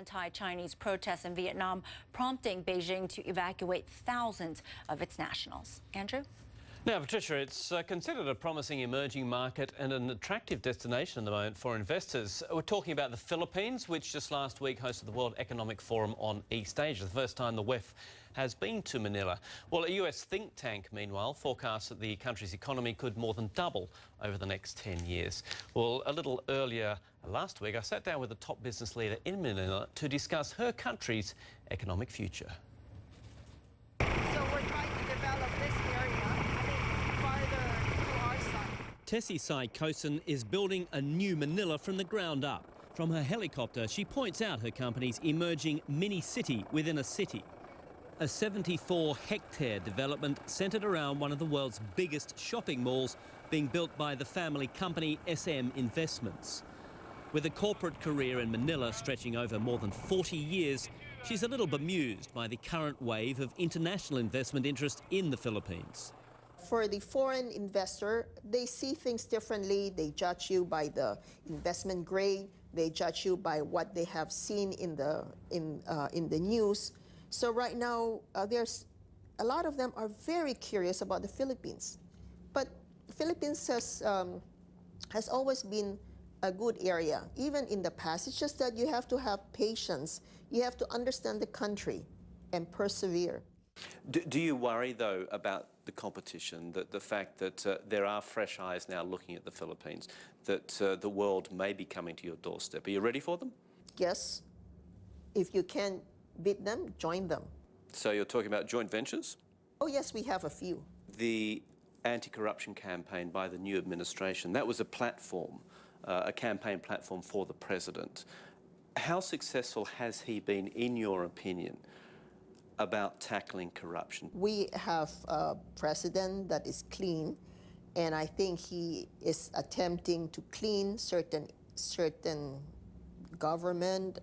anti-Chinese protests in Vietnam, prompting Beijing to evacuate thousands of its nationals. Andrew? Now, Patricia, it's considered a promising emerging market and an attractive destination at the moment for investors. We're talking about the Philippines, which just last week hosted the World Economic Forum on East Asia, the first time the WEF has been to Manila. Well, a US think tank, meanwhile, forecasts that the country's economy could more than double over the next 10 years. Well, a little earlier last week, I sat down with a top business leader in Manila to discuss her country's economic future. So we're trying to develop this area, farther to our side. Tessie Sai-Kosen is building a new Manila from the ground up. From her helicopter, she points out her company's emerging mini-city within a city. A 74-hectare development centred around one of the world's biggest shopping malls, being built by the family company SM Investments. With a corporate career in Manila stretching over more than 40 years, she's a little bemused by the current wave of international investment interest in the Philippines. For the foreign investor, they see things differently. They judge you by the investment grade. They judge you by what they have seen in the news. So right now, there's a lot of them are very curious about the Philippines. But the Philippines has always been a good area, even in the past. It's just that you have to have patience. You have to understand the country and persevere. Do you worry, though, about the competition, that the fact that there are fresh eyes now looking at the Philippines, that the world may be coming to your doorstep? Are you ready for them? Yes. If you can beat them, join them. So you're talking about joint ventures? Oh, yes, we have a few. The anti-corruption campaign by the new administration, that was a platform, a campaign platform for the president. How successful has he been, in your opinion, about tackling corruption? We have a president that is clean, and I think he is attempting to clean certain government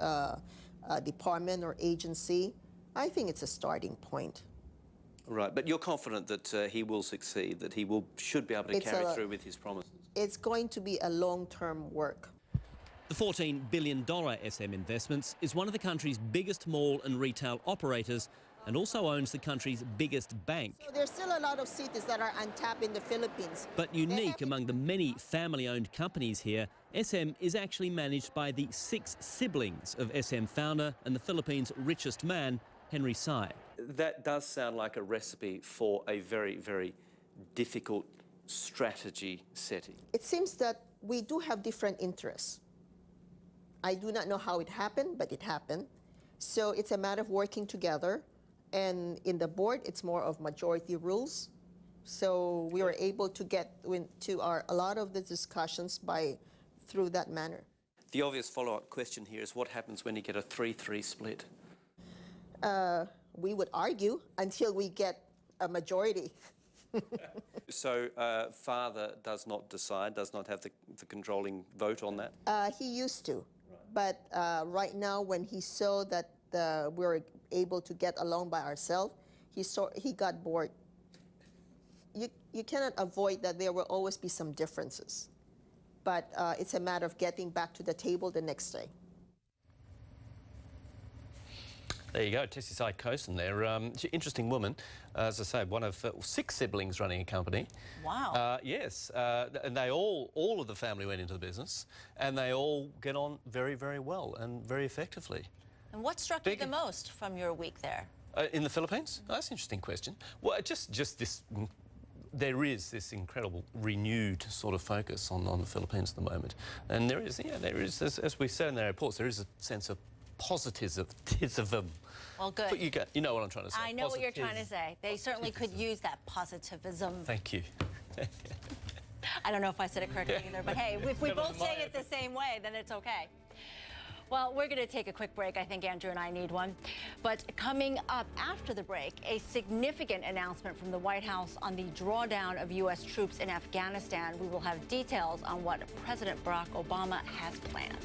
department or agency. I think it's a starting point. Right, but you're confident that he will succeed, that he should be able to carry through with his promises? It's going to be a long-term work. The $14 billion SM Investments is one of the country's biggest mall and retail operators and also owns the country's biggest bank. So there's still a lot of cities that are untapped in the Philippines. But unique among the many family-owned companies here, SM is actually managed by the 6 siblings of SM founder and the Philippines' richest man, Henry Sai. That does sound like a recipe for a very, very difficult strategy setting. It seems that we do have different interests. I do not know how it happened, but it happened. So it's a matter of working together. And in the board, it's more of majority rules. So we were able to get into a lot of the discussions through that manner. The obvious follow-up question here is what happens when you get a 3-3 split? We would argue until we get a majority. So father does not decide, does not have the controlling vote on that? He used to. Right. But right now, when he saw that we were able to get along by ourselves, he got bored. You cannot avoid that there will always be some differences. But it's a matter of getting back to the table the next day. There you go, Tessie Sai-Kosen there. Interesting woman. As I say, one of 6 siblings running a company. Wow. Yes, and they all of the family went into the business, and they all get on very, very well and very effectively. And what struck you the most from your week there? In the Philippines? Oh, that's an interesting question. Well, just this. There is this incredible renewed sort of focus on the Philippines at the moment, and there is, as we said in the reports, there is a sense of positivism. Well, good. But you know what I'm trying to say. I know what you're trying to say. They certainly could use that positivism. Thank you. I don't know if I said it correctly either, but hey, if we both say it the same way, then it's okay. Well, we're going to take a quick break. I think Andrew and I need one. But coming up after the break, a significant announcement from the White House on the drawdown of U.S. troops in Afghanistan. We will have details on what President Barack Obama has planned.